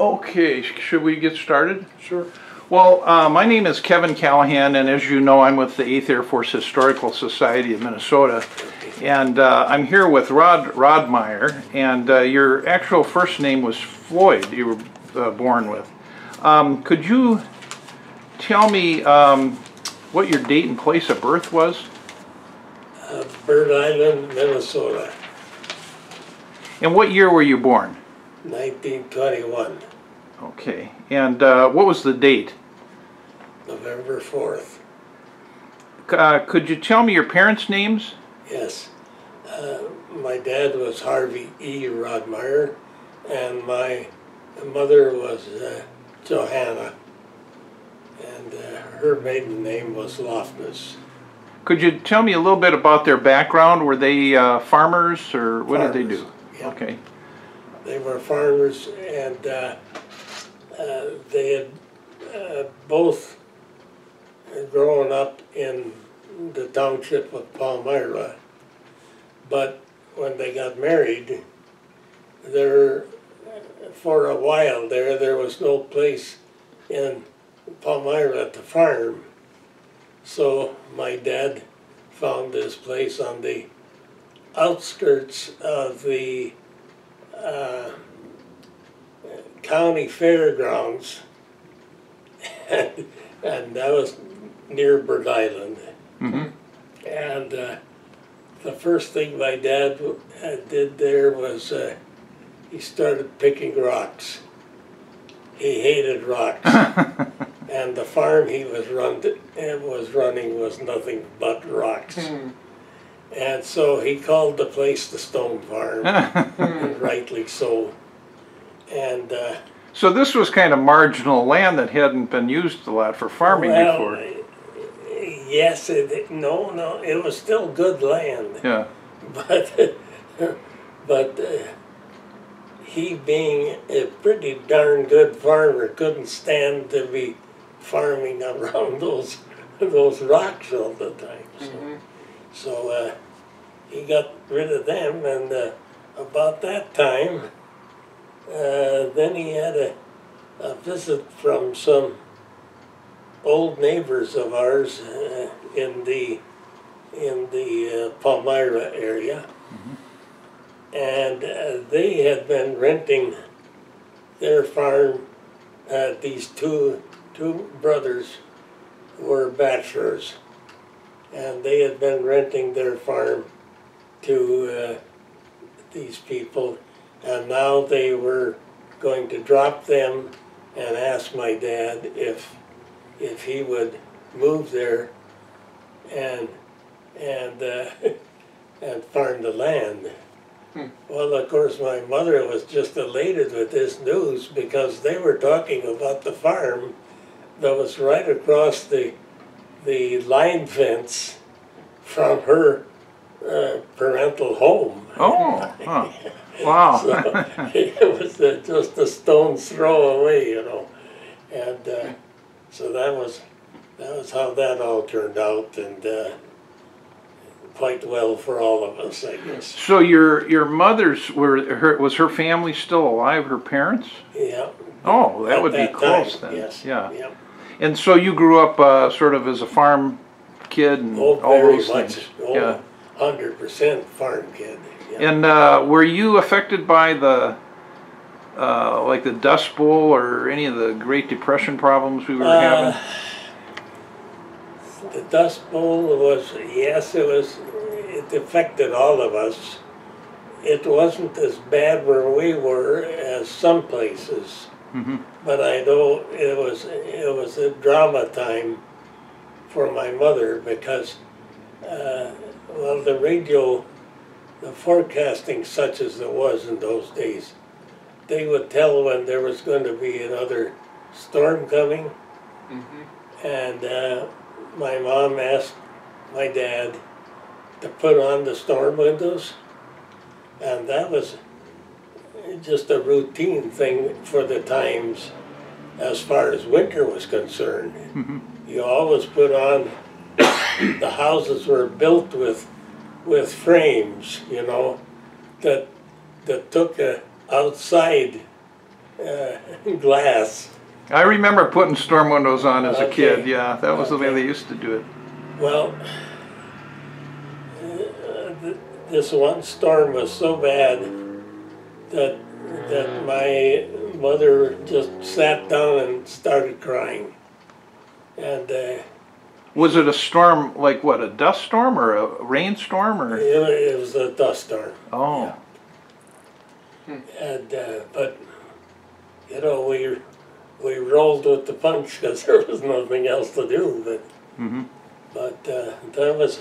Okay, should we get started? Sure. Well, my name is Kevin Callahan, and as you know, I'm with the 8th Air Force Historical Society of Minnesota. And I'm here with Rodmyre, and your actual first name was Floyd, you were born with. Could you tell me what your date and place of birth was? Bird Island, Minnesota. And what year were you born? 1921. Okay, and what was the date? November 4th. Could you tell me your parents' names? Yes. My dad was Harvey E. Rodmyre, and my mother was Johanna, and her maiden name was Loftus. Could you tell me a little bit about their background? Were they farmers, or what did they do? Yeah. Okay. They were farmers, and they had both grown up in the township of Palmyra, but when they got married, for a while there was no place in Palmyra to farm. So my dad found this place on the outskirts of the county fairgrounds, and that was near Bird Island. Mm-hmm. And the first thing my dad did there was he started picking rocks. He hated rocks. And the farm he was running was nothing but rocks. And so he called the place the Stone Farm, and rightly so. And so this was kind of marginal land that hadn't been used a lot for farming before. Yes, no, it was still good land. Yeah. But he, being a pretty darn good farmer, couldn't stand to be farming around those rocks all the time. So he got rid of them, and about that time, then he had a visit from some old neighbors of ours in the Palmyra area, and they had been renting their farm. These two brothers were bachelors, and they had been renting their farm to these people, and now they were going to drop them and ask my dad if he would move there and farm the land. Well, of course, my mother was just elated with this news, because they were talking about the farm that was right across the line fence from her parental home. Oh, huh. Wow. So it was just a stone's throw away, you know. And so that was how that all turned out, and quite well for all of us, I guess. So your mother's was her family still alive? Her parents? Yeah. Oh, that would be close then. Yes. Yeah. And so you grew up sort of as a farm kid and all those things. Oh, yeah. 100% farm kid. Yeah. And were you affected by the like the Dust Bowl or any of the Great Depression problems we were having? The Dust Bowl was, yes, it affected all of us. It wasn't as bad where we were as some places, but I know it was a drama time for my mother, because well, the radio, the forecasting such as it was in those days, they would tell when there was going to be another storm coming, and my mom asked my dad to put on the storm windows, and that was just a routine thing for the times as far as winter was concerned. You always put on, the houses were built with frames, you know, that took a outside glass. I remember putting storm windows on as a Okay. kid. Yeah, that was the way Okay. they used to do it. Well, this one storm was so bad that my mother just sat down and started crying. And Was it a storm like what, a dust storm or a rainstorm or? it was a dust storm. Oh. And but you know, we rolled with the punch because there was nothing else to do. But that was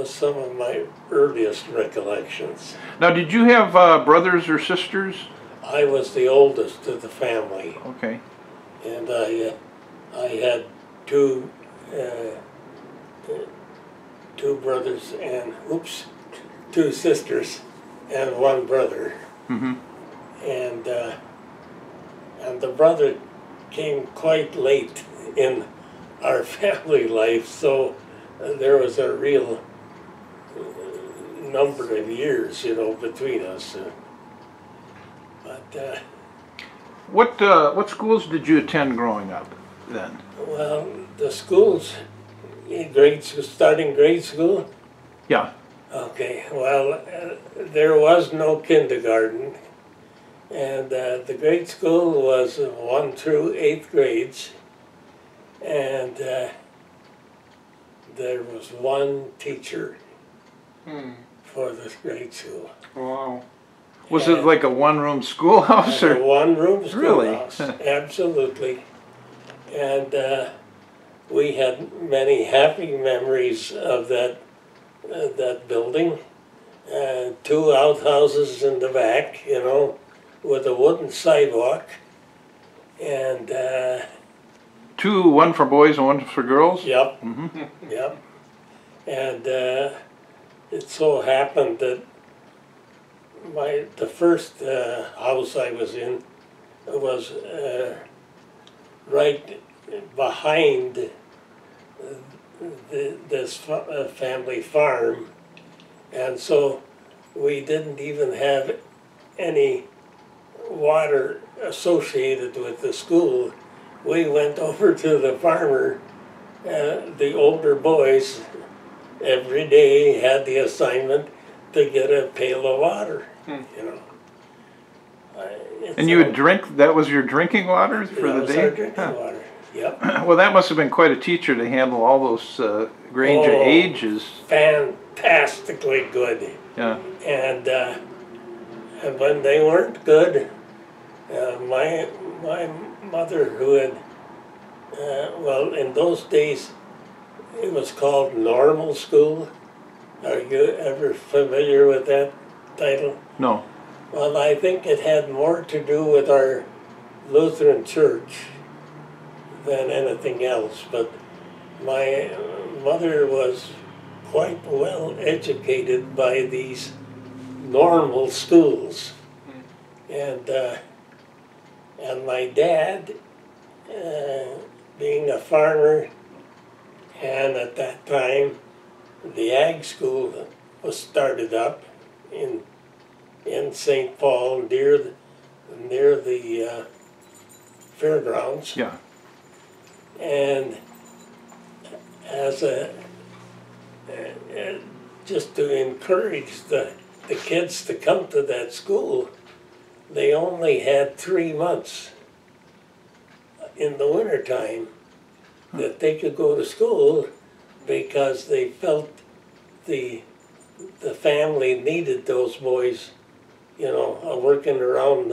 some of my earliest recollections. Now, did you have brothers or sisters? I was the oldest of the family, Okay. and I had two brothers and two sisters and one brother. And the brother came quite late in our family life, so there was a real number of years, you know, between us. But What schools did you attend growing up then? well, the schools, starting grade school. Yeah. Okay, well, there was no kindergarten, and the grade school was 1 through 8th grades, and there was one teacher for this grade school. Wow. Was it like a one-room schoolhouse A or? one-room Really? schoolhouse, absolutely. And we had many happy memories of that building. 2 outhouses in the back, you know, with a wooden sidewalk. And Two, one for boys and one for girls? yep, yep. And it so happened that the first house I was in was right behind this family farm, and so we didn't even have any water associated with the school. We went over to the farmer, the older boys, every day had the assignment to get a pail of water, you know. And you would drink, that was your drinking water for That the was day? our drinking water, yep. Well, that must have been quite a teacher to handle all those range of Oh. ages. Fantastically good. Yeah. And when they weren't good, my mother, who had, well, in those days, it was called normal school. Are you ever familiar with that title? No. Well, I think it had more to do with our Lutheran church than anything else, but my mother was quite well educated by these normal schools. And my dad, being a farmer, and at that time the ag school was started up in St. Paul near the fairgrounds. Yeah. And as just to encourage the kids to come to that school, they only had 3 months in the wintertime that they could go to school because they felt the family needed those boys, you know, working around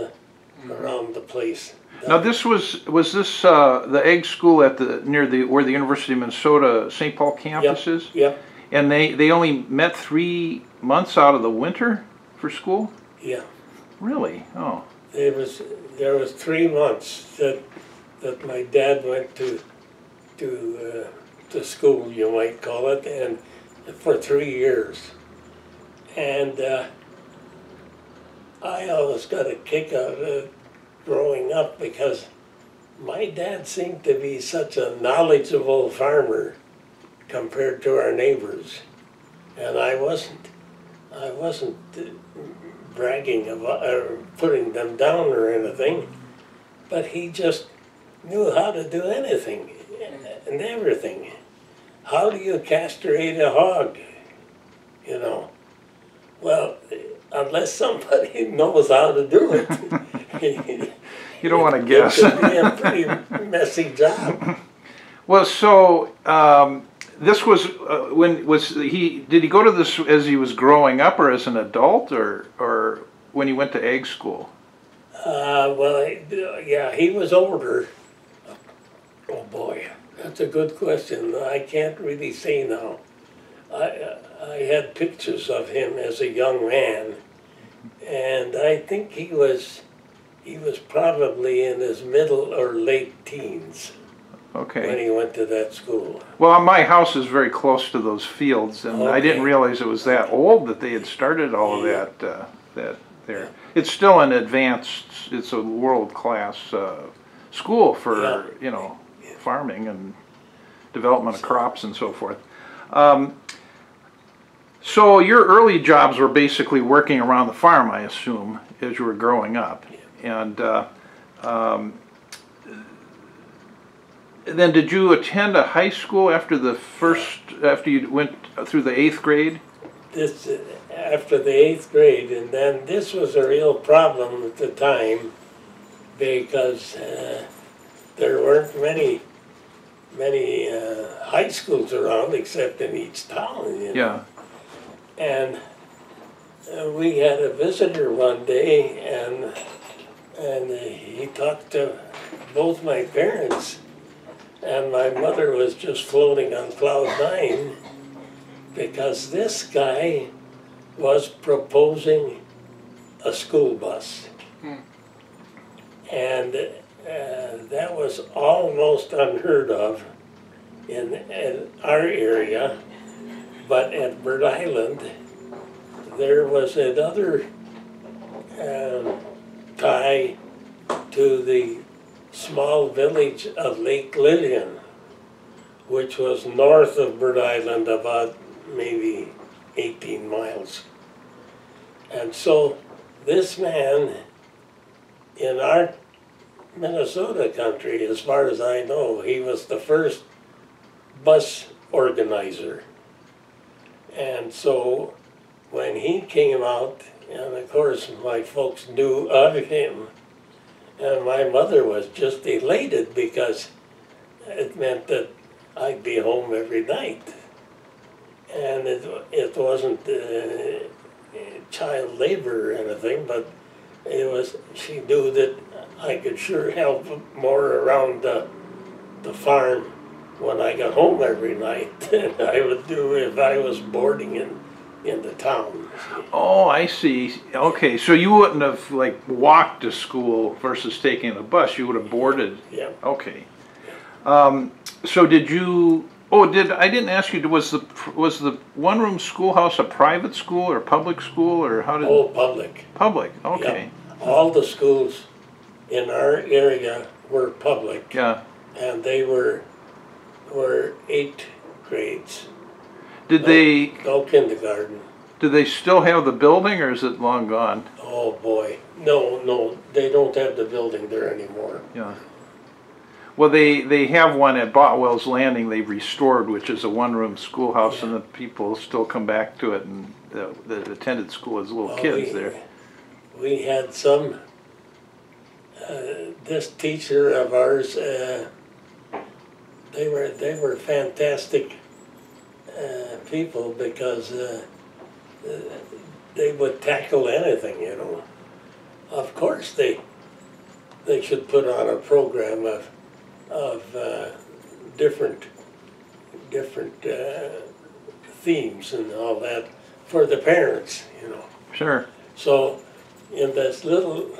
the place. Now this was this the egg school at where the University of Minnesota St. Paul campus is? Yep. And they only met 3 months out of the winter for school? Yeah. Really? Oh. There was 3 months that my dad went to school, you might call it, and for 3 years. And I always got a kick out of it growing up because my dad seemed to be such a knowledgeable farmer compared to our neighbors, and I wasn't bragging about or putting them down or anything, but he just knew how to do anything and everything. How do you castrate a hog? You know, well, unless somebody knows how to do it, you don't want to guess. It could be a pretty messy job. Well, so this was did he go to this as he was growing up or as an adult or when he went to ag school? Well, yeah, he was older. Oh boy, that's a good question. I can't really say now. I had pictures of him as a young man, and I think he was probably in his middle or late teens. Okay. When he went to that school. Well, my house is very close to those fields, and I didn't realize it was that old that they had started all of that there. It's still an advanced. It's a world-class school for you know, farming and development of crops and so forth. So your early jobs were basically working around the farm, I assume, as you were growing up, and then did you attend a high school after you went through the 8th grade? This after the 8th grade, and then this was a real problem at the time because there weren't many high schools around except in each town. You know? Yeah. And we had a visitor one day, and he talked to both my parents. And my mother was just floating on cloud 9 because this guy was proposing a school bus. And that was almost unheard of in our area. But at Bird Island, there was another tie to the small village of Lake Lillian, which was north of Bird Island about maybe 18 miles. And so this man in our Minnesota country, as far as I know, he was the first bus organizer. And so when he came out, and of course my folks knew of him, and my mother was just elated because it meant that I'd be home every night. And it wasn't child labor or anything, but she knew that I could sure help more around the farm when I got home every night than I would do if I was boarding in the town. Oh, I see. Okay, so you wouldn't have like walked to school versus taking a bus. You would have boarded. Yeah. Okay. So did you? Oh, I didn't ask you. Was the one-room schoolhouse a private school or public school or how did? Oh, public. Public. Okay. Yeah. All the schools in our area were public. Yeah. And they were 8 grades. Did they? No kindergarten. Do they still have the building, or is it long gone? Oh boy, no, they don't have the building there anymore. Yeah. Well, they have one at Botwell's Landing they've restored, which is a one-room schoolhouse, and the people still come back to it and that attended school as little kids there. We had some. This teacher of ours. They were fantastic people because they would tackle anything, you know. Of course, they should put on a program of different themes and all that for the parents, you know. Sure. So, in this little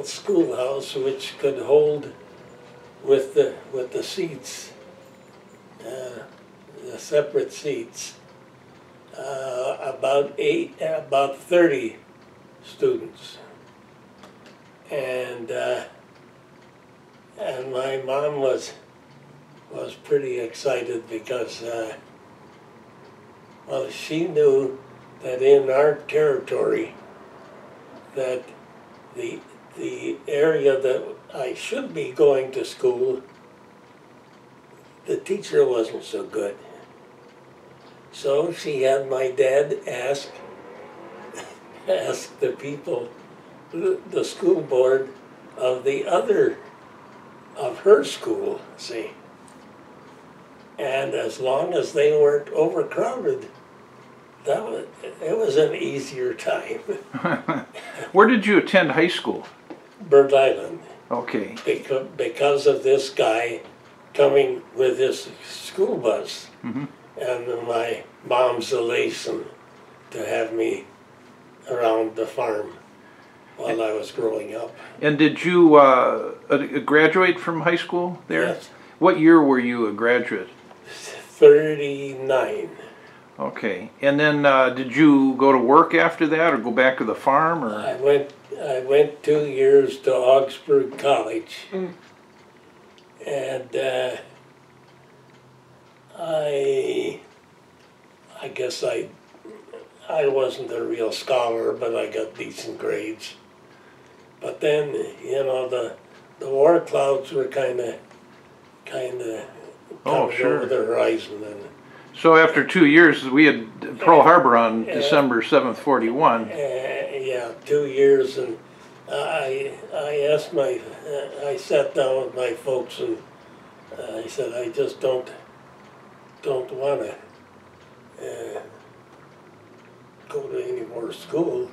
schoolhouse, which could hold with the seats, the separate seats, about 30 students, and my mom was pretty excited because well, she knew that in our territory that the area that I should be going to school, the teacher wasn't so good. So she had my dad ask the people, the school board of her school, see. And as long as they weren't overcrowded, it was an easier time. Where did you attend high school? Bird Island. Okay. Because of this guy coming with his school bus, and my mom's elation to have me around the farm while I was growing up. And did you graduate from high school there? Yes. What year were you a graduate? 39. Okay. And then did you go to work after that or go back to the farm? Or? I went 2 years to Augsburg College. And I guess I wasn't a real scholar, but I got decent grades. But then, you know, the war clouds were kind of coming over the horizon. And so after 2 years, we had Pearl Harbor on December 7th, 41. Yeah, 2 years, and I asked I sat down with my folks, and I said, I just don't want to go to any more school.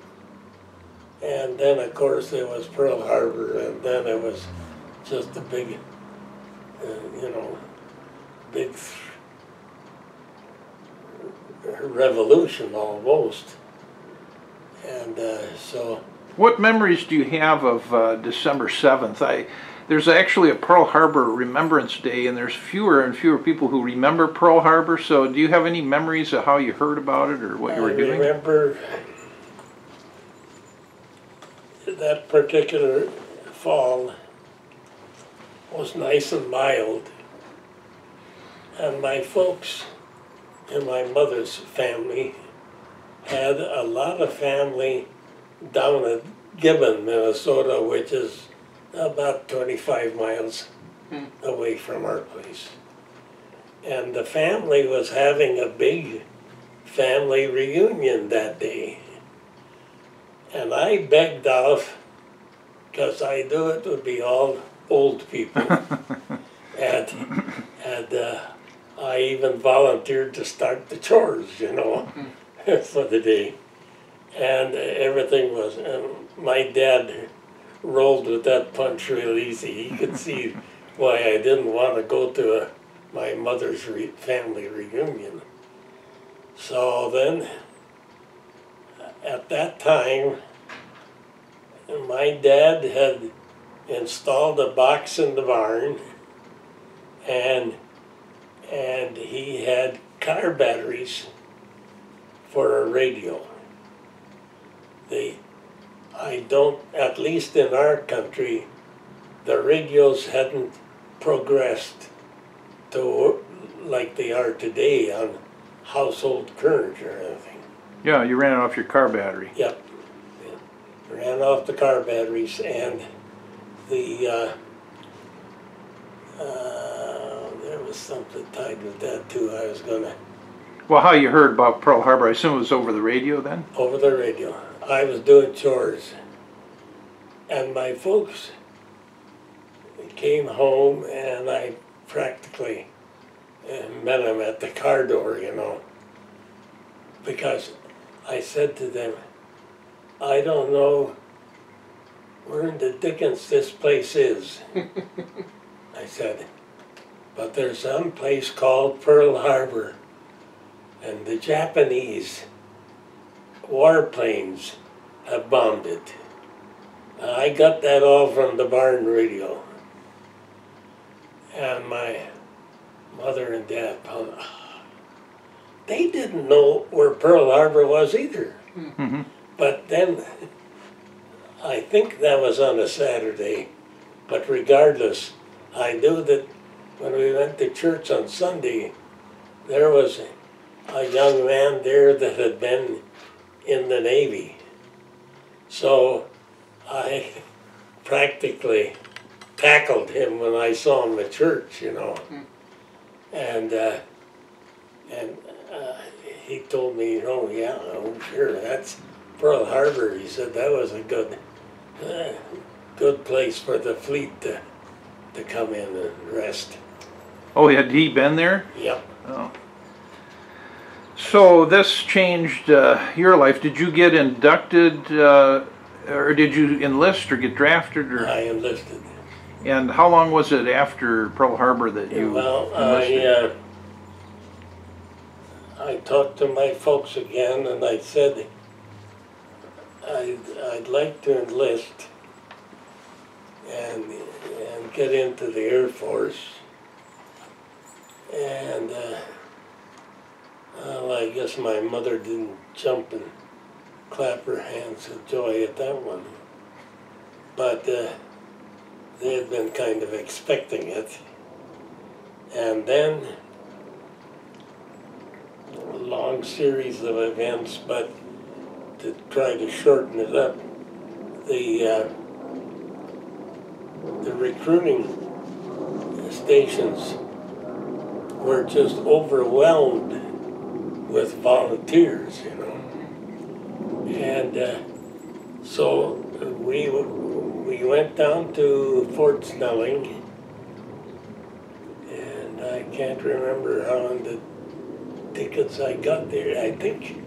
And then, of course, there was Pearl Harbor, and then it was just a big, big revolution almost. And so... What memories do you have of December 7th? There's actually a Pearl Harbor Remembrance Day, and there's fewer and fewer people who remember Pearl Harbor, so do you have any memories of how you heard about it or what you were doing? I remember that particular fall was nice and mild, and my folks and my mother's family had a lot of family down at Gibbon, Minnesota, which is about 25 miles away from our place. And the family was having a big family reunion that day. And I begged off, because I knew it would be all old people. and I even volunteered to start the chores, for the day. And everything was, my dad rolled with that punch real easy. He could see why I didn't want to go to my mother's family reunion. So then, at that time, my dad had installed a box in the barn, and he had car batteries for a radio. At least in our country, the radios hadn't progressed to like they are today on household current or anything. Yeah, you ran it off your car battery. Yep. Ran off the car batteries, and there was something tied with that too. I was gonna... Well, how you heard about Pearl Harbor, I assume it was over the radio then? Over the radio. I was doing chores, and my folks came home, and I practically met them at the car door, because I said to them, I don't know where in the dickens this place is. I said, but there's some place called Pearl Harbor, and the Japanese warplanes have bombed it. I got that all from the barn radio. And my mother and dad, they didn't know where Pearl Harbor was either. Mm-hmm. But then, I think that was on a Saturday, but regardless, I knew that when we went to church on Sunday, there was a young man there that had been in the Navy. So I practically tackled him when I saw him at church, you know. And he told me, you know, yeah, oh sure, that's Pearl Harbor. He said that was a good place for the fleet to come in and rest. Oh, had he been there? Yep. Oh. So this changed your life. Did you get inducted, or did you enlist or get drafted? Or? I enlisted. And how long was it after Pearl Harbor that you enlisted? I talked to my folks again, and I said I'd like to enlist and get into the Air Force. And well, I guess my mother didn't jump and clap her hands with joy at that one. But they had been kind of expecting it. And then a long series of events, but to try to shorten it up, the recruiting stations were just overwhelmed with volunteers, you know. And so we went down to Fort Snelling, and I can't remember how on the tickets I got there. I think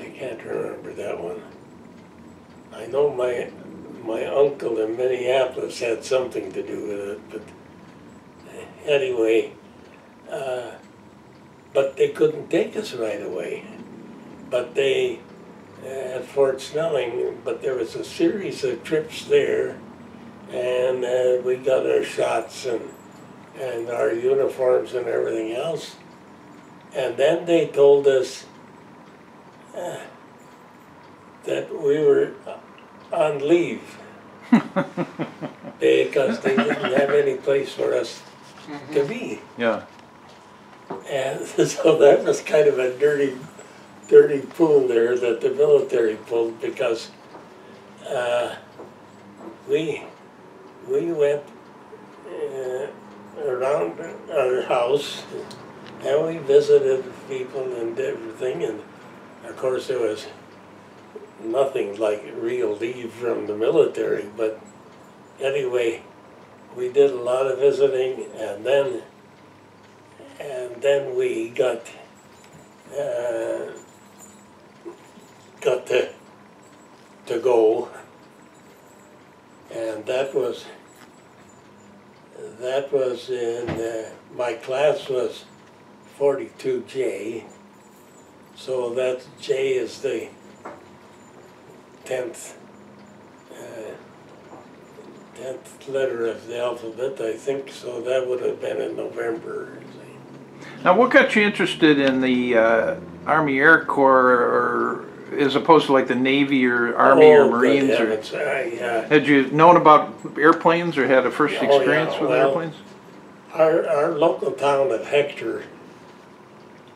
I can't remember that one. I know my uncle in Minneapolis had something to do with it, but anyway, but they couldn't take us right away. But they, at Fort Snelling, but there was a series of trips there, and we got our shots and our uniforms and everything else. And then they told us that we were on leave because they didn't have any place for us to be. Yeah. And so that was kind of a dirty pool there that the military pulled, because we went around our house and we visited people and everything, and of course there was nothing like real leave from the military, but anyway, we did a lot of visiting, and then we got to go, and that was in my class was 42J, so that J is the 10th letter of the alphabet, I think, so that would have been in November. Now, what got you interested in the Army Air Corps, or as opposed to like the Navy or Army or Marines? Had you known about airplanes or had a first experience with airplanes? Our local town of Hector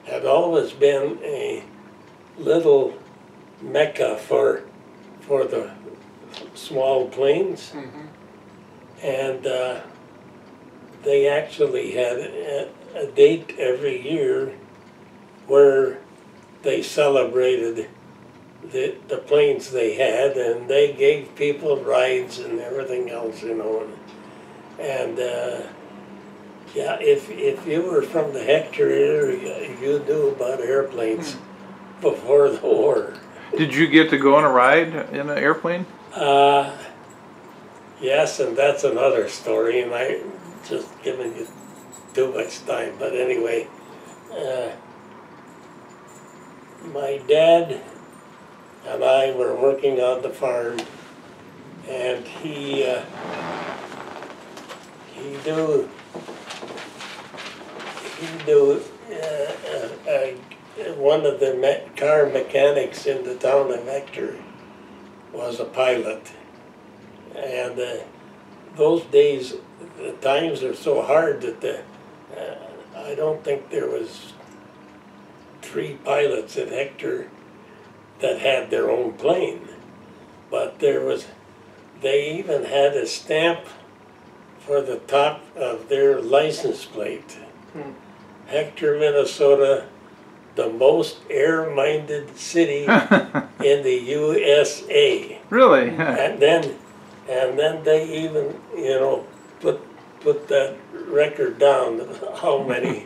had always been a little mecca for the small planes, and they actually had a date every year where they celebrated the planes they had, and they gave people rides and everything else, you know. And yeah, if you were from the Hector area, you knew about airplanes before the war. Did you get to go on a ride in an airplane? Yes, and that's another story, and I just giving you too much time. But anyway, my dad and I were working on the farm, and he knew one of the car mechanics in the town of Hector was a pilot. And those days, the times are so hard that I don't think there was 3 pilots at Hector that had their own plane. But they even had a stamp for the top of their license plate. Hector, Minnesota, the most air-minded city in the USA. Really? and then they even, put that record down, how many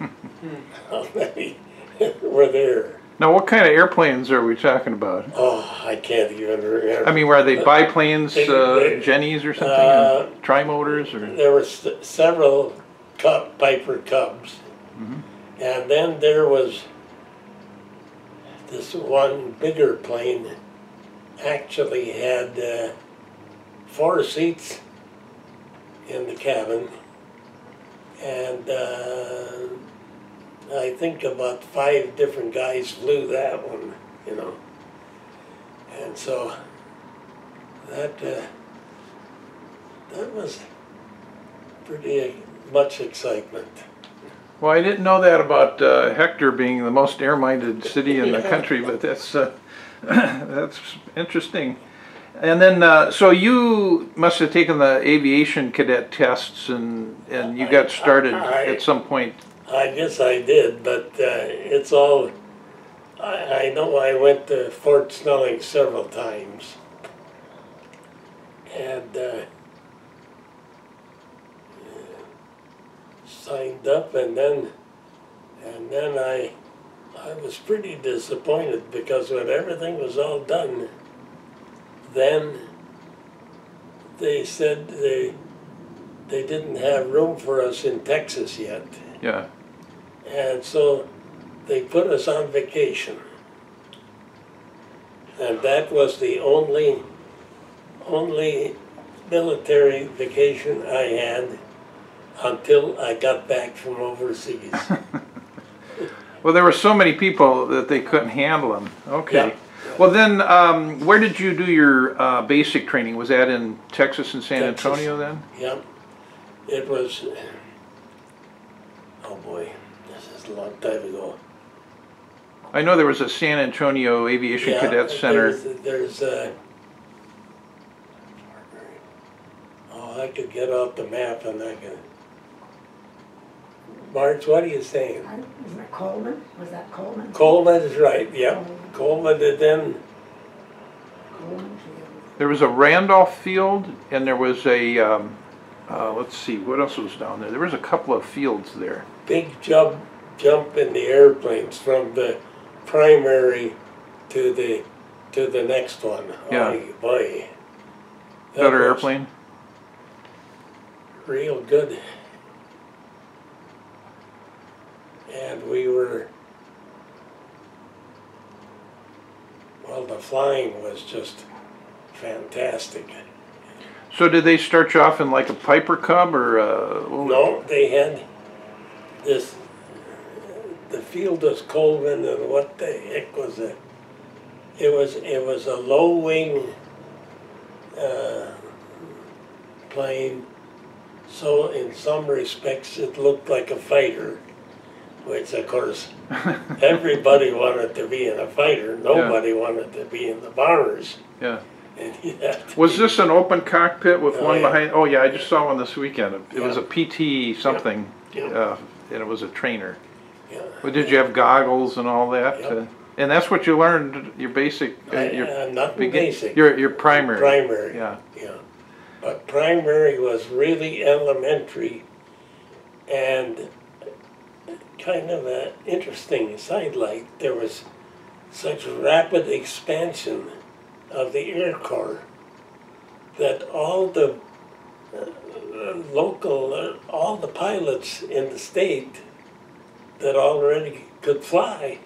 were there. Now, what kind of airplanes are we talking about? Oh, I can't even remember. I mean, were they biplanes, Jennies or something, or trimotors? Or? There were several Piper Cubs. And then there was this one bigger plane, actually had 4 seats in the cabin, and I think about 5 different guys flew that one, and so that was pretty much excitement. Well, I didn't know that about Hector being the most air-minded city in the country, but that's interesting. And then, so you must have taken the aviation cadet tests, and you got started at some point. I guess I did, but it's all. I know I went to Fort Snelling several times, and signed up, and then I was pretty disappointed because when everything was all done, then they said they didn't have room for us in Texas yet. Yeah. And so they put us on vacation. And that was the only military vacation I had until I got back from overseas. Well, there were so many people that they couldn't handle them. Okay. Yeah. Well, then, where did you do your basic training? Was that in Texas and San Antonio then? Yep. It was, oh boy, this is a long time ago. I know there was a San Antonio Aviation Cadet Center. There's I could get out the map and I could. Marge, what are you saying? Isn't it Coleman? Was that Coleman? Coleman is right, yep. Coleman and then. Coleman Field. There was a Randolph Field, and there was a, let's see, what else was down there? There was a couple of fields there. Big jump in the airplanes from the primary to the next one. Yeah. Oh, boy. Better airplane? Real good. And we were, well, the flying was just fantastic. So did they start you off in like a Piper Cub or? No, they had this, the field was Coleman, and what the heck was it? It was a low wing plane, so in some respects it looked like a fighter, which of course everybody wanted to be in a fighter, nobody wanted to be in the bombers. Yeah. And was this an open cockpit with one yeah. behind? Oh yeah, I just saw one this weekend. It was a PT something, Yeah. and it was a trainer. Yeah. Well, did you have goggles and all that? Yep. And that's what you learned, your basic, not basic. Your primary. Primary. Yeah. Yeah. But primary was really elementary, and kind of an interesting sidelight. There was such rapid expansion of the Air Corps that all the all the pilots in the state that already could fly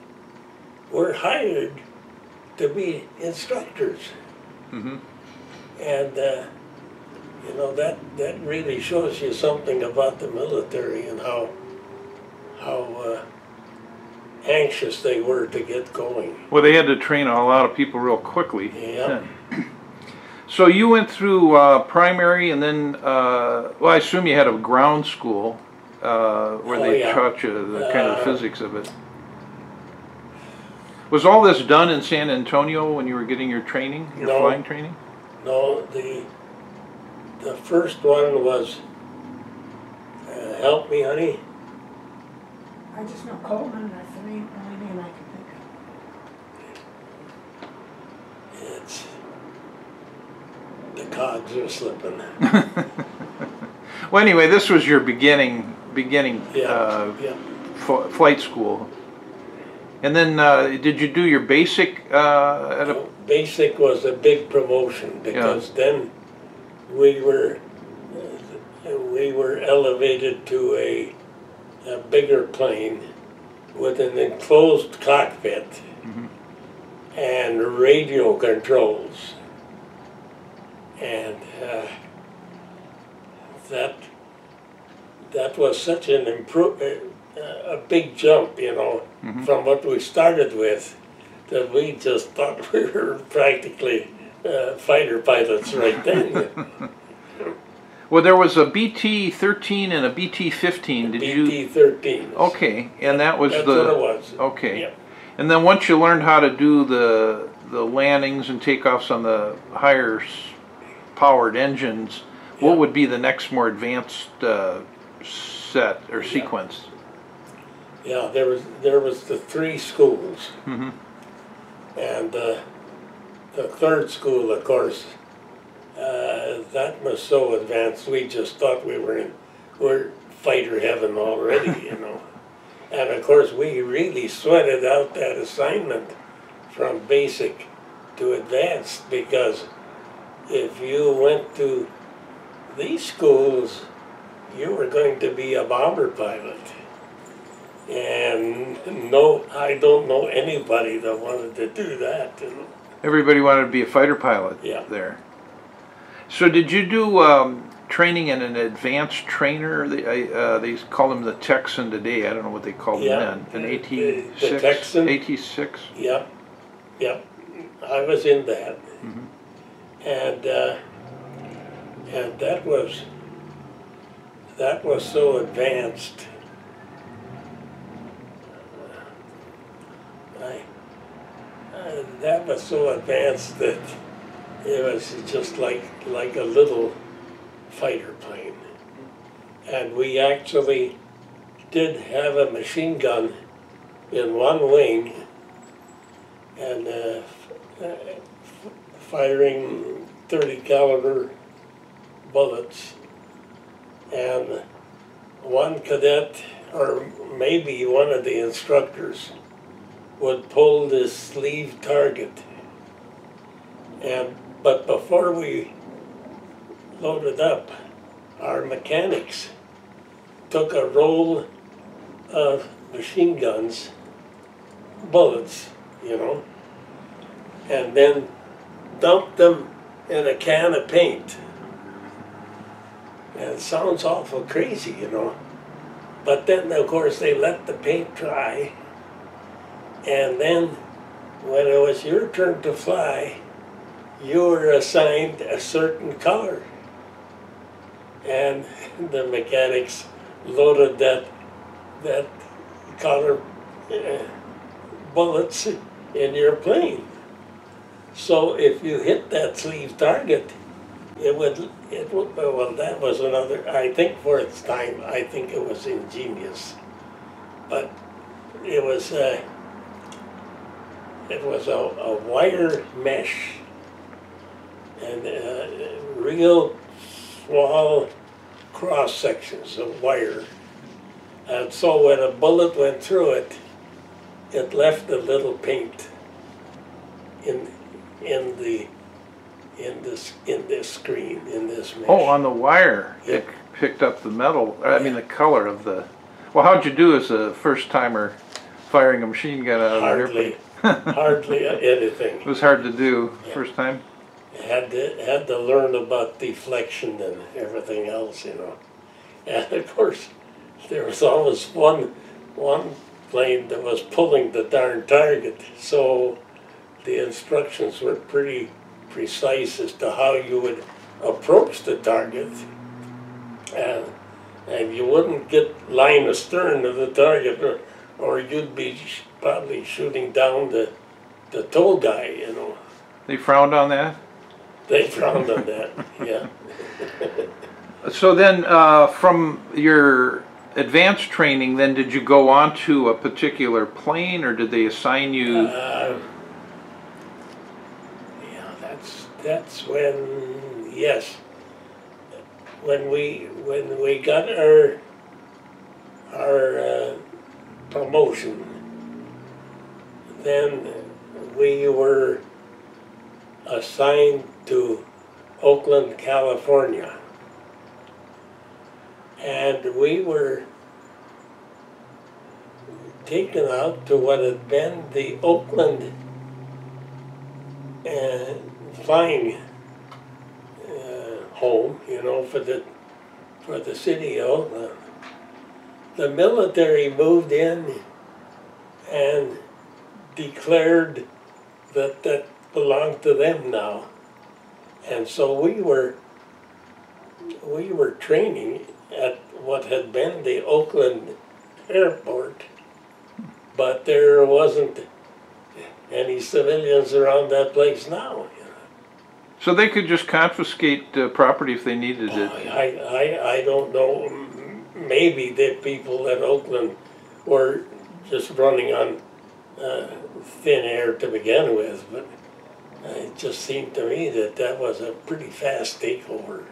were hired to be instructors. Mm-hmm. And that really shows you something about the military and how anxious they were to get going. Well, they had to train a lot of people real quickly. Yeah. So you went through primary, and then, well, I assume you had a ground school where they taught you the kind of physics of it. Was all this done in San Antonio when you were getting your training, your flying training? No, the first one was, help me, honey. I just know Coleman, that's the only name I can think of. It's, the cogs are slipping. Well, anyway, this was your beginning flight school. And then did you do your basic at a... Basic was a big promotion because then we were elevated to a bigger plane with an enclosed cockpit and radio controls, and that was such an a big jump, you know, from what we started with, that we just thought we were practically fighter pilots right then. Well, there was a BT-13 and a BT-15. Did you? BT-13. Okay, and that was That's the. what it was. Okay. Yep. And then once you learned how to do the landings and takeoffs on the higher powered engines, what would be the next more advanced set or sequence? Yeah, there was the 3 schools, and the third school, of course, that was so advanced we just thought we're fighter heaven already, you know. And of course we really sweated out that assignment from basic to advanced, because if you went to these schools, you were going to be a bomber pilot. And no, I don't know anybody that wanted to do that. You know? Everybody wanted to be a fighter pilot there. So did you do training in an advanced trainer? They call them the Texan today. I don't know what they call them then. An AT-6? The Texan? AT-6? Yeah. I was in that. And that was so advanced. That was so advanced that it was just like a little fighter plane. And we actually did have a machine gun in one wing, and firing 30 caliber bullets, and one cadet, or maybe one of the instructors, would pull this sleeve target, but before we loaded up, our mechanics took a roll of machine guns, bullets, you know, and then dumped them in a can of paint. And it sounds awful crazy, you know, but then of course they let the paint dry. And then, when it was your turn to fly, you were assigned a certain color. And the mechanics loaded that color bullets in your plane. So if you hit that sleeve target, it would, well, that was another, I think for its time, I think it was ingenious. But it was a wire mesh, and real small cross sections of wire. And so when a bullet went through it, it left a little paint in this screen, in this mesh. Oh, on the wire, it picked up the metal, I mean the color of the... Well, how'd you do as a first-timer firing a machine gun out of an airplane? Hardly anything. It was hard to do first time? Had to learn about deflection and everything else, you know. And of course, there was always one plane that was pulling the darn target, so the instructions were pretty precise as to how you would approach the target, and you wouldn't get line astern of the target or you'd be probably shooting down the tow guy, you know. They frowned on that? They frowned on that, yeah. So then, from your advanced training, then did you go on to a particular plane, or did they assign you? Yeah, that's when, yes, when we got our promotion, then we were assigned to Oakland, California. And we were taken out to what had been the Oakland flying home, you know, for the city. The military moved in and declared that belonged to them now, and so we were training at what had been the Oakland airport, but there wasn't any civilians around that place now. So they could just confiscate property if they needed it? I don't know. Maybe the people at Oakland were just running on thin air to begin with, but it just seemed to me that was a pretty fast takeover.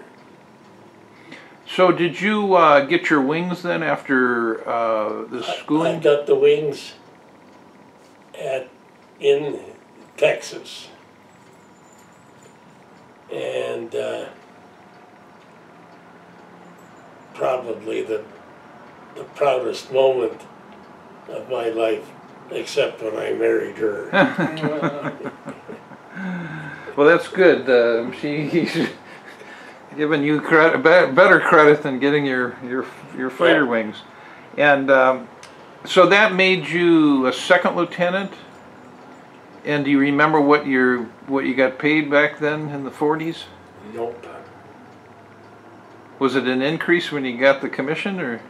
So did you get your wings then after the schooling? I got the wings in Texas, and probably the proudest moment of my life, except when I married her. Well, that's good. She's giving you credit, better credit than getting your fighter wings. And so that made you a second lieutenant. And do you remember what you got paid back then in the 40s? Nope. Was it an increase when you got the commission, or?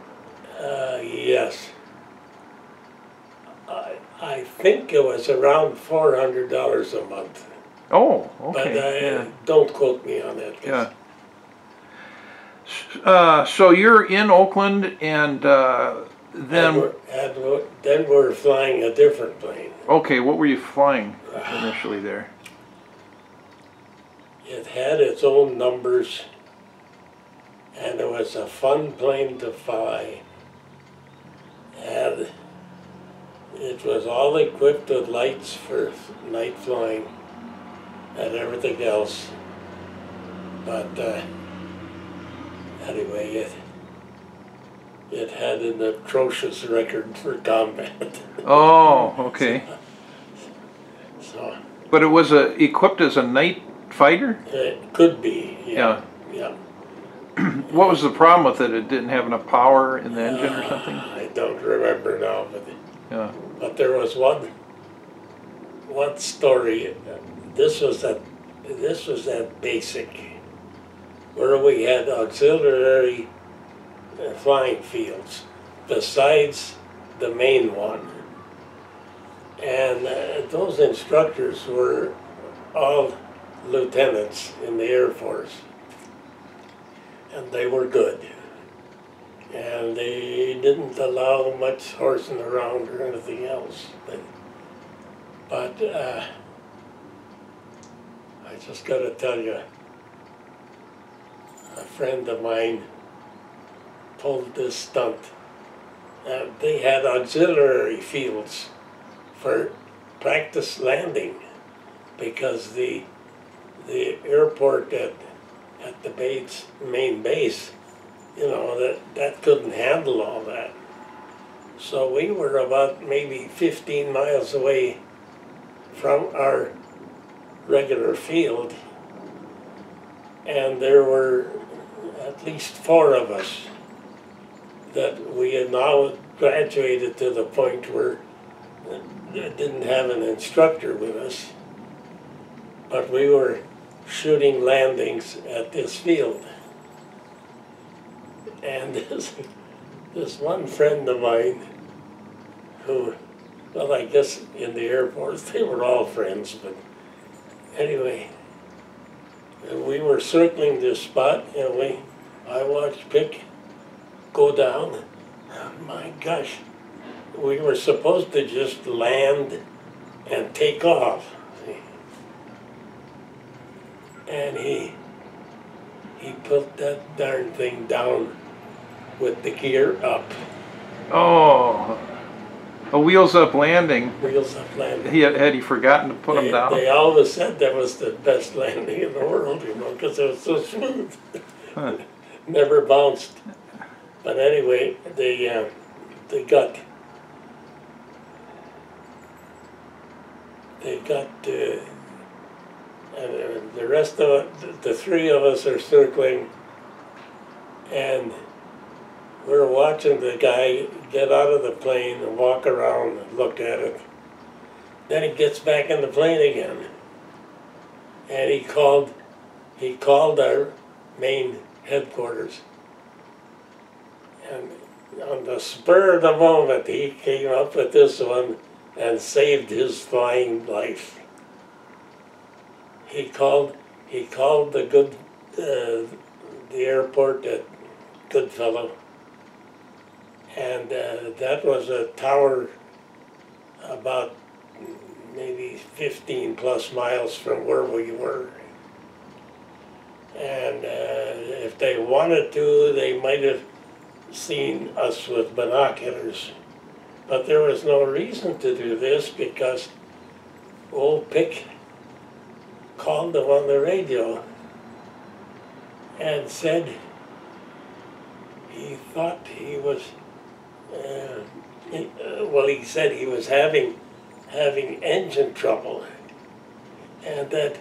Yes. I think it was around $400 a month. Oh, okay. But don't quote me on that. Yeah. So you're in Oakland, and then we're flying a different plane. Okay, what were you flying initially there? It had its own numbers, and it was a fun plane to fly. And it was all equipped with lights for night flying and everything else. But anyway, it had an atrocious record for combat. Oh, okay. So but it was equipped as a night fighter? It could be, yeah. What was the problem with it? It didn't have enough power in the engine or something? I don't remember now, but there was one story. This was at basic, where we had auxiliary flying fields besides the main one, and those instructors were all lieutenants in the Air Force, and they were good, and they didn't allow much horsing around or anything else, but I just got to tell you, a friend of mine pulled this stunt. They had auxiliary fields for practice landing, because the airport at the main base, you know, that couldn't handle all that. So we were about maybe 15 miles away from our regular field, and there were at least 4 of us that we had now graduated to the point where we didn't have an instructor with us, but we were shooting landings at this field. And this one friend of mine, who, well, I guess in the Air Force they were all friends, but anyway, we were circling this spot, and I watched Pick go down. Oh, my gosh, we were supposed to just land and take off. And he put that darn thing down with the gear up. Oh, a wheels up landing. Wheels up landing. Had he forgotten to put them down? They always said that was the best landing in the world, you know, because it was so smooth. Huh. Never bounced. But anyway, they got and the rest of it, the three of us are circling, and we're watching the guy get out of the plane and walk around and look at it. Then he gets back in the plane again, and he called our main headquarters. And on the spur of the moment, he came up with this one and saved his flying life. He called the airport at Goodfellow, and that was a tower about maybe 15 plus miles from where we were. And if they wanted to, they might have seen us with binoculars. But there was no reason to do this because old Pick called them on the radio and said he thought he was, he said he was having engine trouble, and that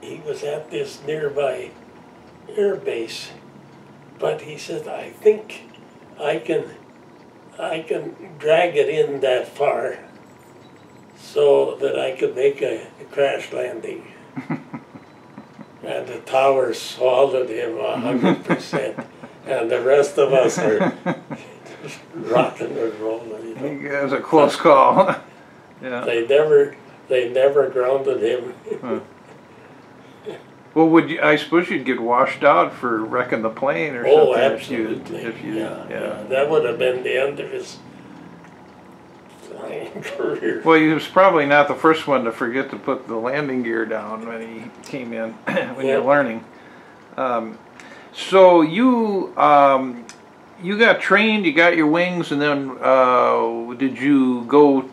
he was at this nearby air base. But he said, I think I can drag it in that far so that I could make a crash landing. And the tower swallowed him 100%. And the rest of us are rocking and rolling. You know? It was a close call. Yeah. They never grounded him. Huh. Well, I suppose you'd get washed out for wrecking the plane or something. Oh, absolutely. If you, yeah. That would have been the end of his flying career. Well, he was probably not the first one to forget to put the landing gear down when he came in, when you're learning. So you got trained, you got your wings, and then did you go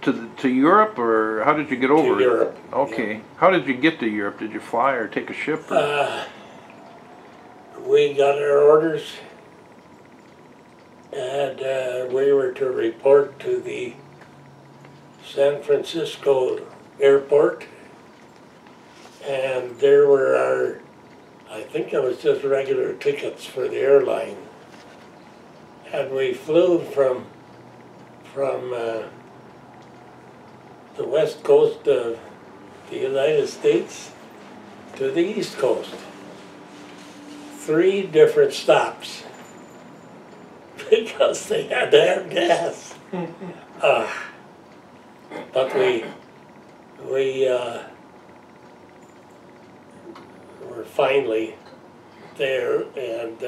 to Europe, or how did you get over? To Europe. Okay. Yeah. How did you get to Europe? Did you fly or take a ship? We got our orders, and we were to report to the San Francisco airport, and there were I think it was just regular tickets for the airline, and we flew from the west coast of the United States to the east coast. 3 different stops because they had to have gas. But we were finally there, and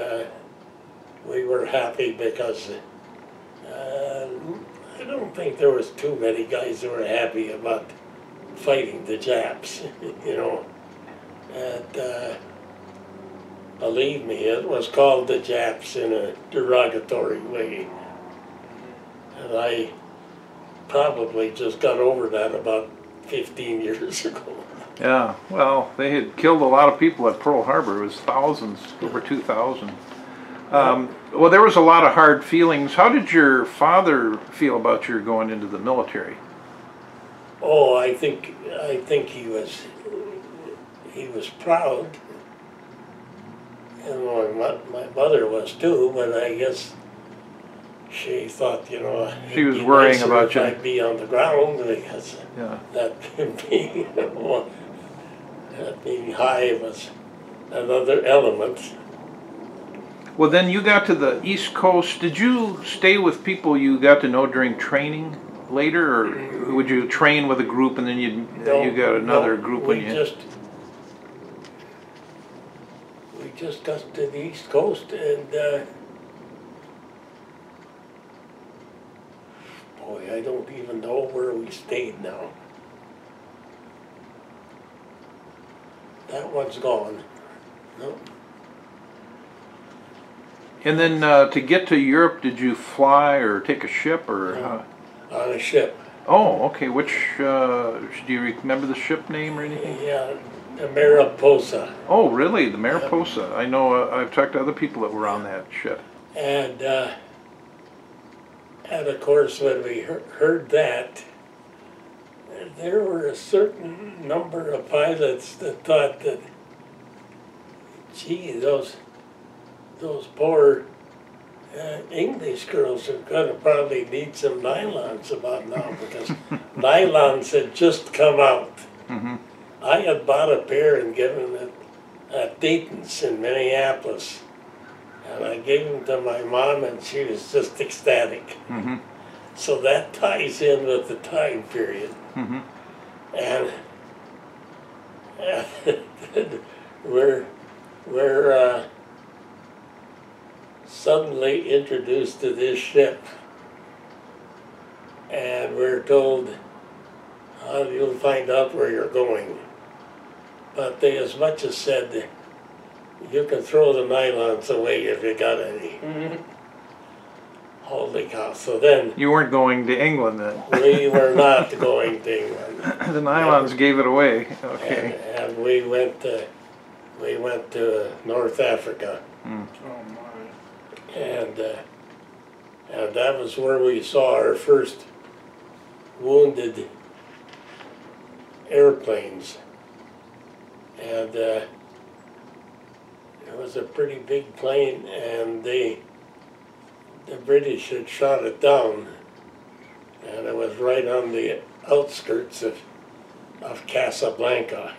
we were happy because I don't think there was too many guys who were happy about fighting the Japs, you know. And believe me, it was called the Japs in a derogatory way. And I probably just got over that about 15 years ago. Yeah, well, they had killed a lot of people at Pearl Harbor. It was thousands, over 2,000. Well, there was a lot of hard feelings. How did your father feel about your going into the military? Oh, I think he was proud. And my mother was too, but I guess she thought, you know, she was worrying about you. I'd be on the ground because that being high was another element. Well, then you got to the East Coast. Did you stay with people you got to know during training later, or would you train with a group and then you got another group when you? We just got to the East Coast, and boy, I don't even know where we stayed now. That one's gone. No. And then to get to Europe, did you fly or take a ship or? On a ship. Oh, okay. Which do you remember the ship name or anything? Yeah, the Mariposa. Oh, really? The Mariposa. I know. I've talked to other people that were on that ship. And of course, when we heard that, there were a certain number of pilots that thought that, gee, those poor English girls are going to probably need some nylons about now, because nylons had just come out. Mm-hmm. I had bought a pair and given it at Dayton's in Minneapolis, and I gave them to my mom, and she was just ecstatic. Mm-hmm. So that ties in with the time period. Mm-hmm. And we're suddenly introduced to this ship, and we're told, you'll find out where you're going. But they as much as said, you can throw the nylons away if you got any. Mm-hmm. Holy cow. So then... You weren't going to England then? We were not going to England. The nylons gave it away. Okay. And we went to North Africa. Mm. Oh my. And that was where we saw our first wounded airplanes. And it was a pretty big plane, and the British had shot it down, and it was right on the outskirts of Casablanca.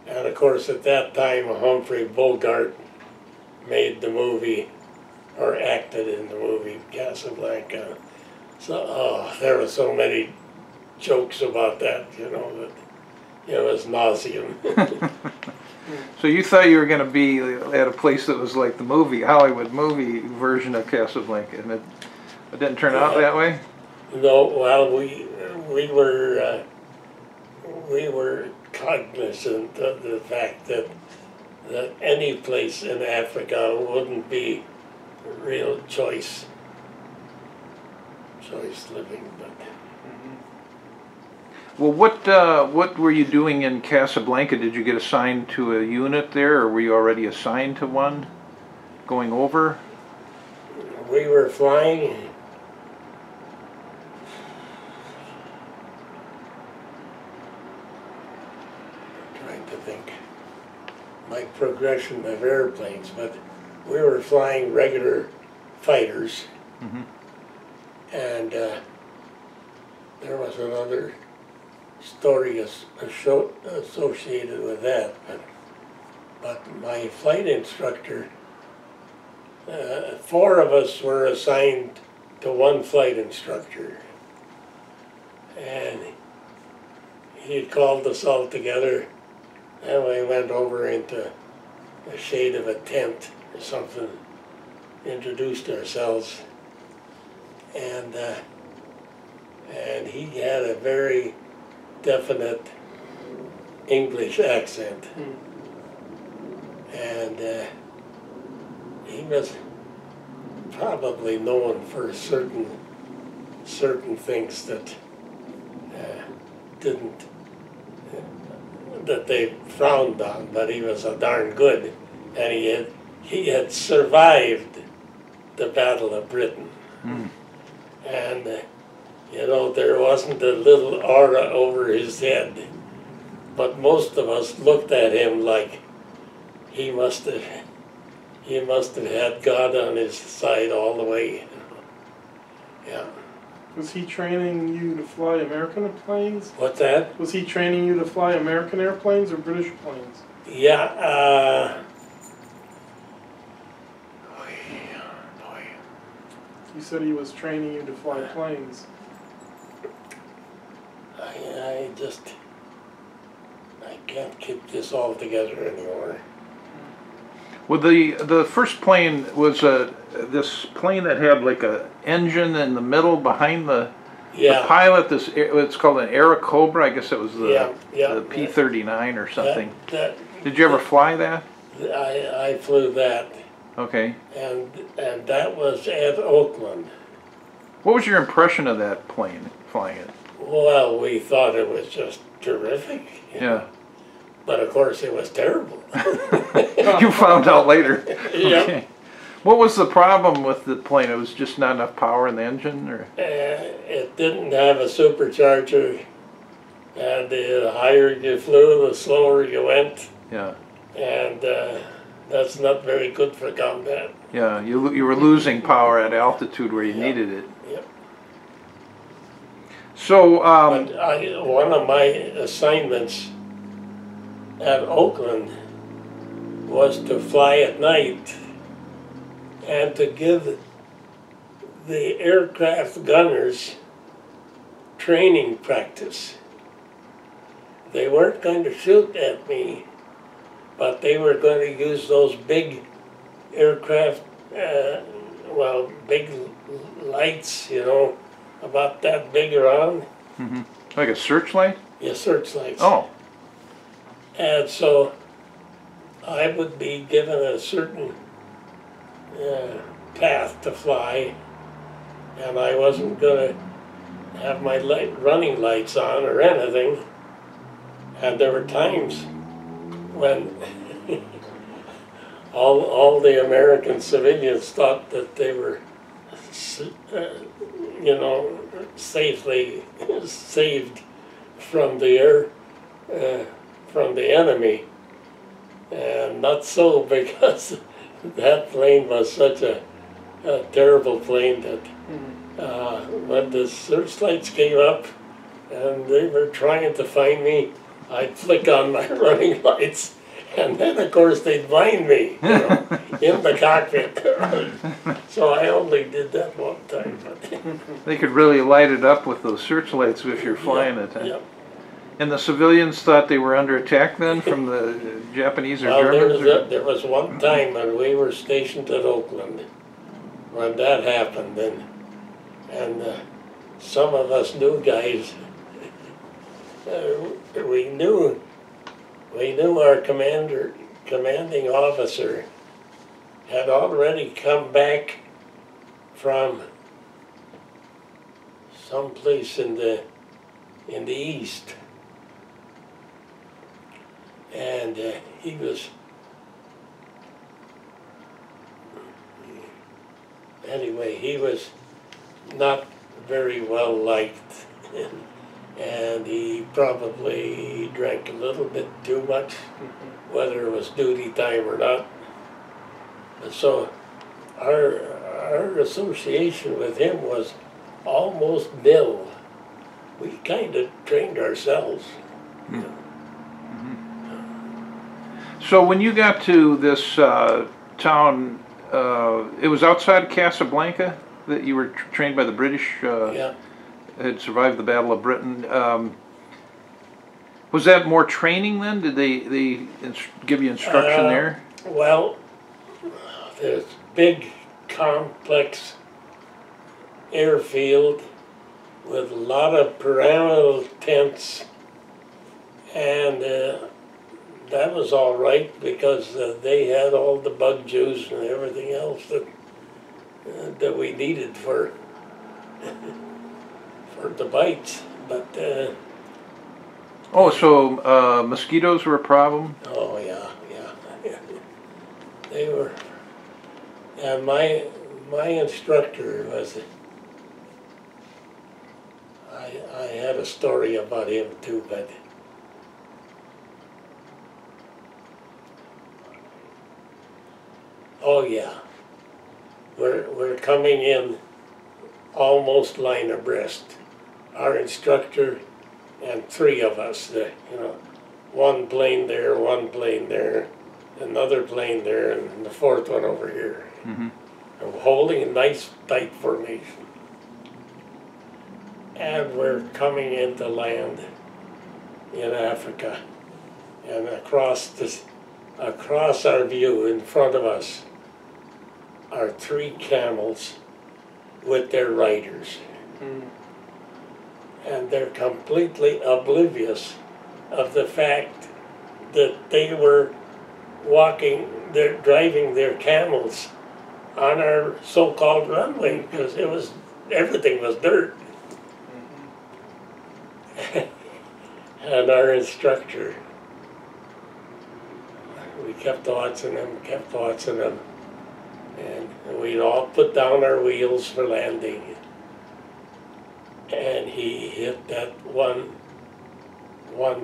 And of course, at that time, Humphrey Bogart made the movie, or acted in the movie Casablanca. So, there were so many jokes about that, you know, that it was nauseum. So you thought you were going to be at a place that was like the Hollywood movie version of Casablanca, and it didn't turn out that way? No, well, we were cognizant of the fact that any place in Africa wouldn't be real choice living, but. Well, what were you doing in Casablanca? Did you get assigned to a unit there, or were you already assigned to one, going over? We were flying. I'm trying to think my progression of airplanes, but we were flying regular fighters, Mm-hmm. and there was another story associated with that, but my flight instructor, 4 of us were assigned to one flight instructor, and he called us all together, and we went over into the shade of a tent or something, introduced ourselves, and he had a very definite English accent. And he was probably known for certain things that that they frowned on, but he was a darn good, and he had survived the Battle of Britain. And you know, there wasn't a little aura over his head, but most of us looked at him like he must have had God on his side all the way. Yeah. Was he training you to fly American planes? What's that? Was he training you to fly American airplanes or British planes? Yeah. You said he was training you to fly planes. I can't keep this all together anymore. Well, the first plane was this plane that had like a engine in the middle behind the pilot. It's called an Airacobra. I guess it was the P-51 or something. Did you ever fly that? I flew that. Okay. And that was at Oakland. What was your impression of that plane, flying it? Well, we thought it was just terrific. Yeah. But of course it was terrible. You found out later. Yeah. Okay. What was the problem with the plane? It was just not enough power in the engine, or? It didn't have a supercharger, and the higher you flew, the slower you went. Yeah. And that's not very good for combat. Yeah, you were losing power at altitude where you needed it. Yep. So, but one of my assignments at Oakland was to fly at night and to give the aircraft gunners training practice. They weren't going to shoot at me, but they were going to use those big aircraft, big lights, about that big around. mm-hmm. Like a searchlight? Yeah, searchlights. Oh. And so I would be given a certain path to fly, and I wasn't going to have my running lights on or anything. And there were times when all the American civilians thought that they were, safely saved from the from the enemy, and not so, because that plane was such a terrible plane that when the searchlights came up and they were trying to find me, I'd flick on my running lights, and then of course they'd blind me, in the cockpit. So I only did that one time. But they could really light it up with those searchlights if you're flying it. Huh? Yep. And the civilians thought they were under attack then from the Japanese or Germans? There was one time when we were stationed at Oakland when that happened, and some of us new guys, we knew our commanding officer had already come back from someplace in the east, and he was not very well liked, and he probably drank a little bit too much, whether it was duty time or not. And so our association with him was almost nil. We kind of trained ourselves. So when you got to this town, it was outside of Casablanca that you were trained by the British? Yeah. Had survived the Battle of Britain. Was that more training then? Did they give you instruction there? Well, there's big, complex airfield with a lot of pyramidal tents, and that was all right because they had all the bug juice and everything else that we needed for the bites. But so mosquitoes were a problem? Oh yeah. They were. And my instructor was. I had a story about him too, but. Oh yeah, we're coming in almost line abreast. Our instructor and three of us, one plane there, another plane there, and the fourth one over here. Mm-hmm. holding a nice tight formation. And we're coming into land in Africa. And across our view in front of us are 3 camels with their riders. And they're completely oblivious of the fact that they were driving their camels on our so-called runway, because everything was dirt. And our instructor, we kept watching them, and we'd all put down our wheels for landing. And he hit that one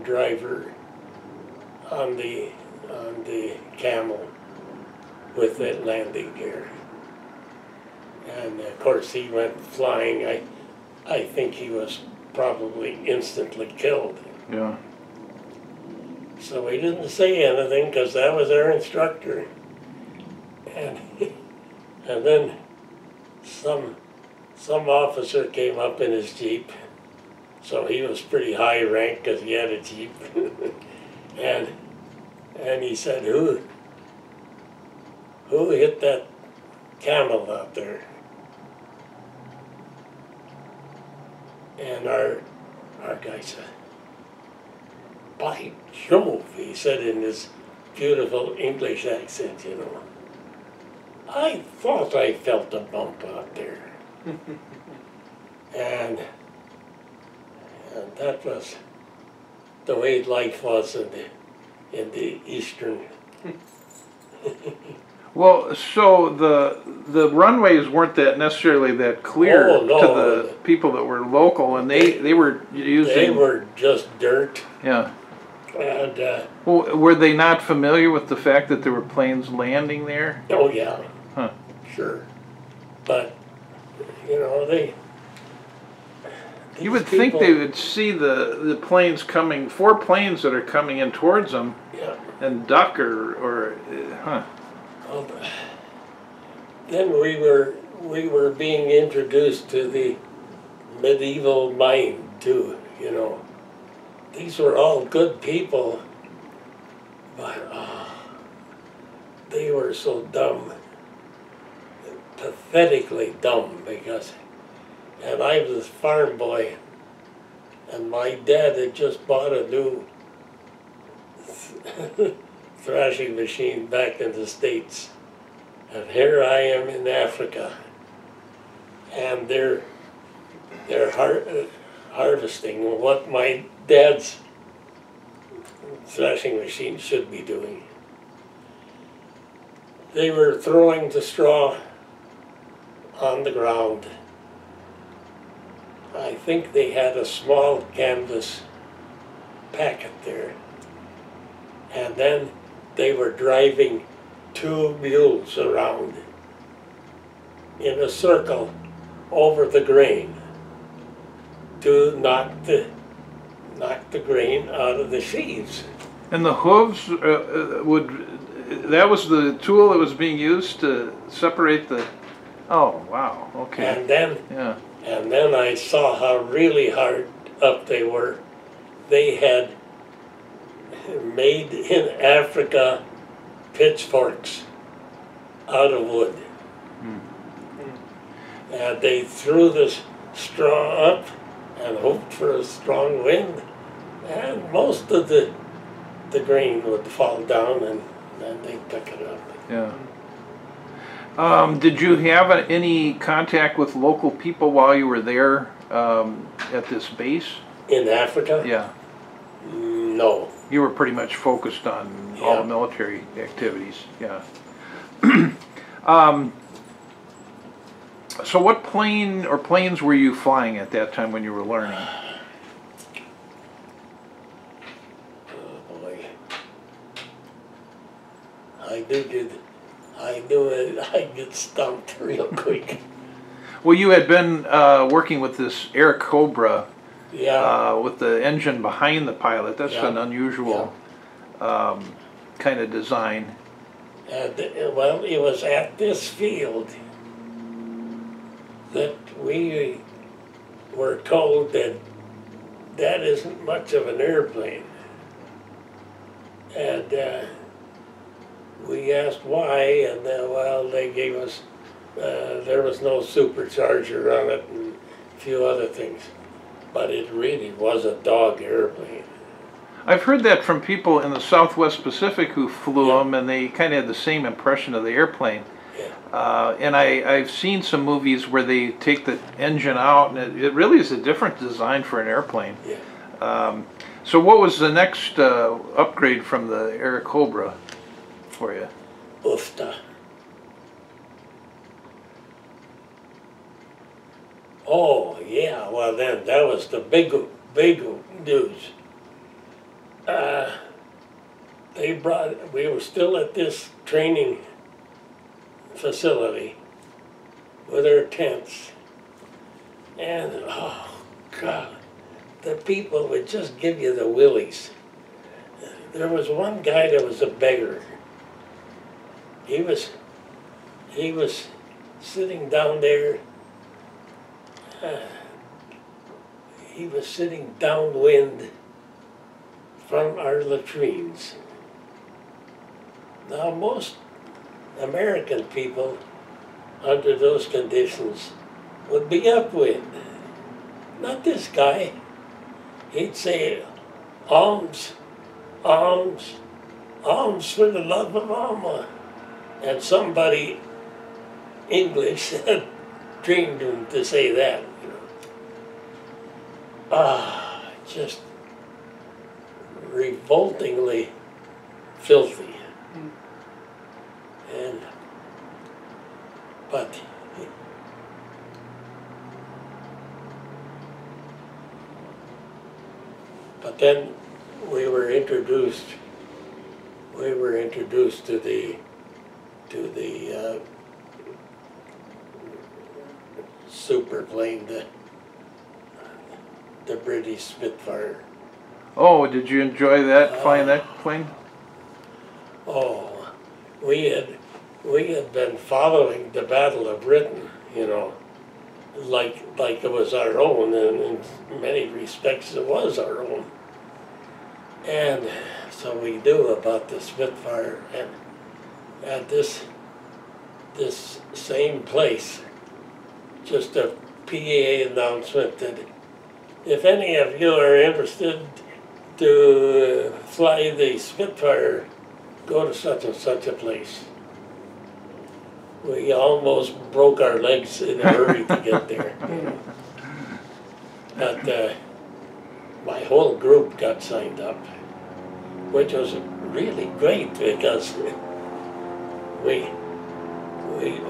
driver on the camel with that landing gear. And of course he went flying. I think he was probably instantly killed. Yeah. So we didn't say anything because that was our instructor. And then some officer came up in his Jeep. So he was pretty high rank because he had a Jeep. and he said, who hit that camel out there? And our guy said, by Jove, he said in his beautiful English accent, you know, I thought I felt a bump out there. and that was the way life was in the eastern. Well, so the runways weren't that necessarily that clear Oh, no. to the people that were local, and they were using. They were just dirt. Yeah. And Well, were they not familiar with the fact that there were planes landing there? oh yeah, Huh. sure. But you know You would think they would see the planes coming, 4 planes that are coming in towards them, Yeah. and duck or huh? Well, then we were being introduced to the medieval mind too. You know, these were all good people, but they were so dumb, pathetically dumb. And I was a farm boy, and my dad had just bought a new thrashing machine back in the States. And here I am in Africa, and they're harvesting what my dad's thrashing machine should be doing. They were throwing the straw on the ground. I think they had a small canvas packet there. And then they were driving 2 mules around in a circle over the grain to knock the grain out of the sheaves. And the hooves that was the tool that was being used to separate the. Oh wow! Okay. And then Yeah. And then I saw how really hard up they were. They had made in Africa pitchforks out of wood. And they threw this straw up and hoped for a strong wind. And most of the grain would fall down, and then they'd pick it up. Yeah. Did you have any contact with local people while you were there at this base? In Africa? Yeah. No. You were pretty much focused on all Yeah. the military activities. Yeah. So what plane or planes were you flying at that time when you were learning? Oh boy. I knew it. I'd get stumped real quick. Well, you had been working with this Airacobra Yeah. with the engine behind the pilot. That's Yeah. an unusual kind of design. And, well, it was at this field that we were told that that isn't much of an airplane. And we asked why, and well, they gave us, there was no supercharger on it and a few other things. But it really was a dog airplane. I've heard that from people in the Southwest Pacific who flew Yeah. them, and they kind of had the same impression of the airplane. Yeah. And I've seen some movies where they take the engine out, and it really is a different design for an airplane. Yeah. So what was the next upgrade from the Airacobra for you? Ufta. Oh, yeah, well then, that was the big news. We were still at this training facility with our tents. And, oh, God, the people would just give you the willies. There was one guy that was a beggar. He was sitting down there. He was sitting downwind from our latrines. Now, most American people, under those conditions, would be upwind. Not this guy. He'd say, alms, alms, alms for the love of Allah. And somebody, English, had trained him to say that. You know. Just revoltingly filthy. And, but then we were introduced to the super plane, the British Spitfire. Oh, did you enjoy that, flying that plane? Oh, we had been following the Battle of Britain, you know, like it was our own, and in many respects it was our own. And so we knew about the Spitfire, and at this same place, just a PA announcement that if any of you are interested to fly the Spitfire, go to such and such a place. We almost broke our legs in a hurry to get there. But my whole group got signed up, which was really great because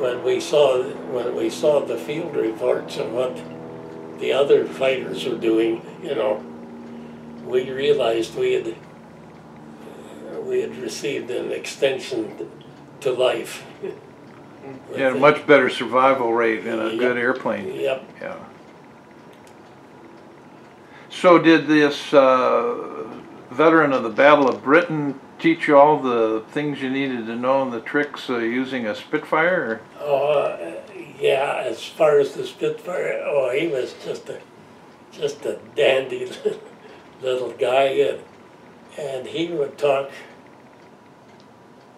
when we saw the field reports of what the other fighters were doing, you know, we realized we had received an extension to life. You had a much better survival rate in a good airplane. Yep. Yeah. So did this veteran of the Battle of Britain teach you all the things you needed to know and the tricks using a Spitfire? Yeah, as far as the Spitfire, he was just a dandy little guy, and he would talk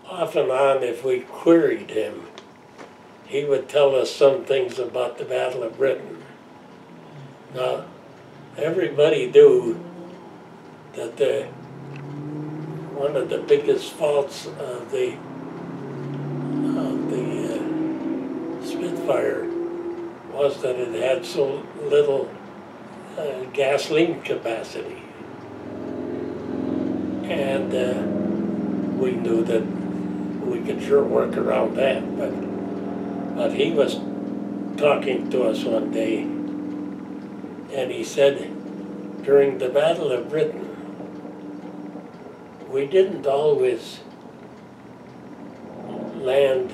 off and on if we queried him. He would tell us some things about the Battle of Britain. Now, everybody knew that one of the biggest faults of the Spitfire was that it had so little gasoline capacity. And we knew that we could sure work around that, but he was talking to us one day, and he said, during the Battle of Britain, we didn't always land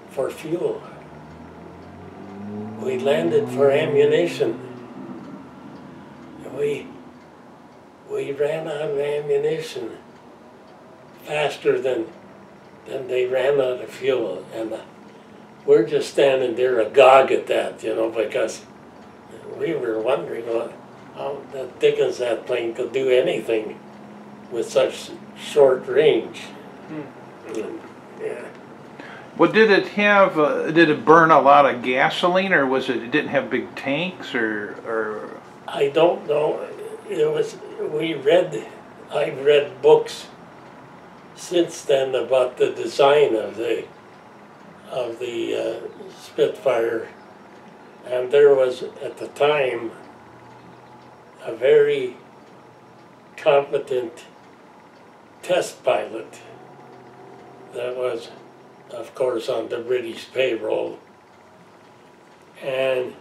for fuel. We landed for ammunition. We ran out of ammunition faster than they ran out of fuel. And we're just standing there agog at that, you know, because we were wondering how the dickens that plane could do anything with such short range. Yeah. Well, did it have? Did it burn a lot of gasoline, or was it didn't have big tanks, or? I don't know. It was. I've read books since then about the design of the Spitfire, and there was at the time a very competent test pilot that was, of course, on the British payroll. And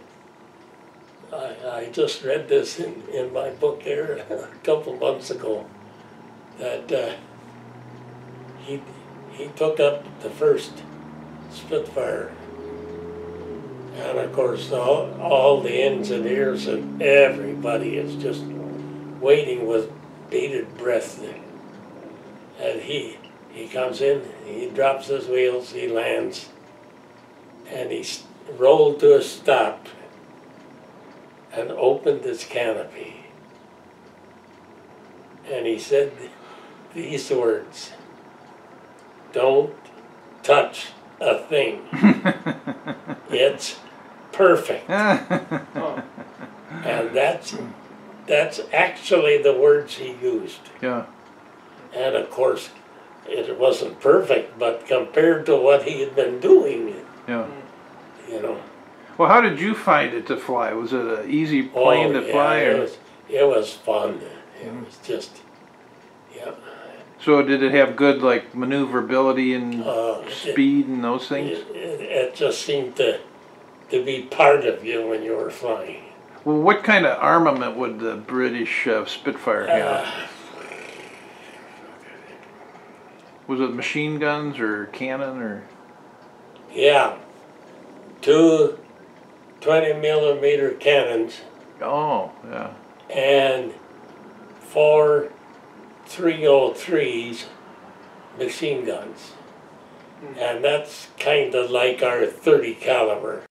I just read this in my book there a couple months ago, that he took up the first Spitfire. And of course, all the engineers and everybody is just waiting with bated breath. And he comes in, he drops his wheels, he lands, and he rolled to a stop and opened his canopy. And he said these words, "Don't touch a thing. It's perfect." Oh. And that's actually the words he used. Yeah. And of course, it wasn't perfect, but compared to what he had been doing, Yeah. you know. Well, how did you find it to fly? Was it an easy plane to fly? Or? It was fun. It was just, yeah. So did it have good like maneuverability and speed and those things? It just seemed to be part of you when you were flying. Well, what kind of armament would the British Spitfire have? Was it machine guns or cannon or? Yeah, 2 20-millimeter cannons Oh, yeah. and 4 303s machine guns. And that's kind of like our 30 caliber.